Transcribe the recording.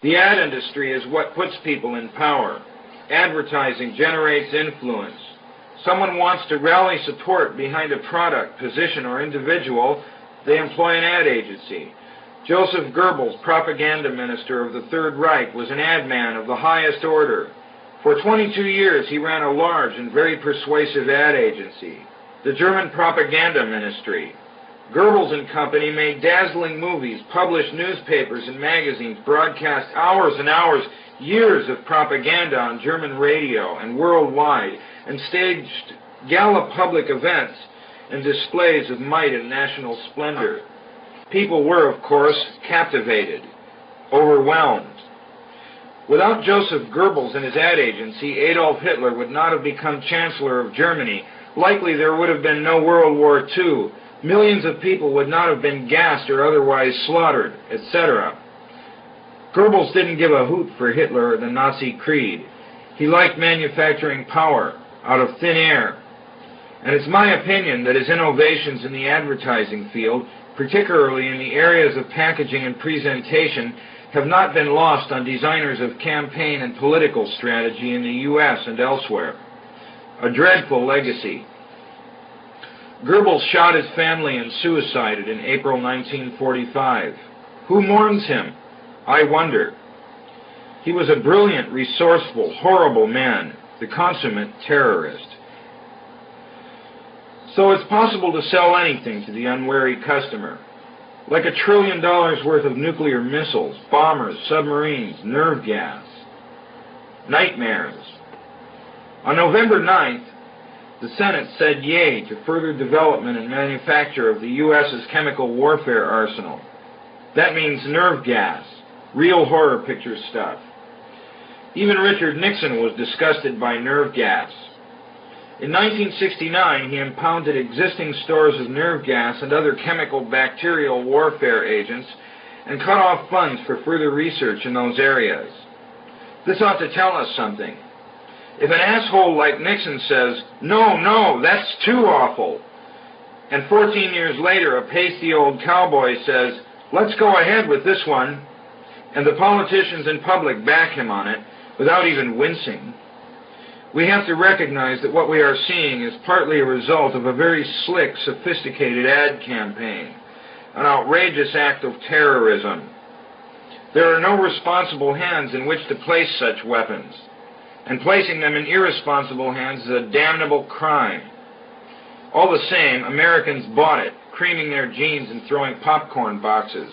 The ad industry is what puts people in power. Advertising generates influence. Someone wants to rally support behind a product, position, or individual, they employ an ad agency. Joseph Goebbels, propaganda minister of the Third Reich, was an ad man of the highest order. For 22 years, he ran a large and very persuasive ad agency, the German Propaganda Ministry. Goebbels and company made dazzling movies, published newspapers and magazines, broadcast hours and hours, years of propaganda on German radio and worldwide, and staged gala public events and displays of might and national splendor. People were, of course, captivated, overwhelmed. Without Joseph Goebbels and his ad agency, Adolf Hitler would not have become Chancellor of Germany. Likely there would have been no World War II. Millions of people would not have been gassed or otherwise slaughtered, etc. Goebbels didn't give a hoot for Hitler or the Nazi creed. He liked manufacturing power out of thin air. And it's my opinion that his innovations in the advertising field, particularly in the areas of packaging and presentation, have not been lost on designers of campaign and political strategy in the U.S. and elsewhere. A dreadful legacy. Goebbels shot his family and suicided in April 1945. Who mourns him? I wonder. He was a brilliant, resourceful, horrible man, the consummate terrorist. So it's possible to sell anything to the unwary customer. Like $1 trillion worth of nuclear missiles, bombers, submarines, nerve gas. Nightmares. On November 9th, the Senate said yay to further development and manufacture of the U.S.'s chemical warfare arsenal. That means nerve gas, real horror picture stuff. Even Richard Nixon was disgusted by nerve gas. In 1969, he impounded existing stores of nerve gas and other chemical bacterial warfare agents and cut off funds for further research in those areas. This ought to tell us something. If an asshole like Nixon says, no, that's too awful, and 14 years later a pasty old cowboy says, let's go ahead with this one, and the politicians in public back him on it without even wincing, we have to recognize that what we are seeing is partly a result of a very slick, sophisticated ad campaign, an outrageous act of terrorism. There are no responsible hands in which to place such weapons, and placing them in irresponsible hands is a damnable crime. All the same, Americans bought it, creaming their jeans and throwing popcorn boxes.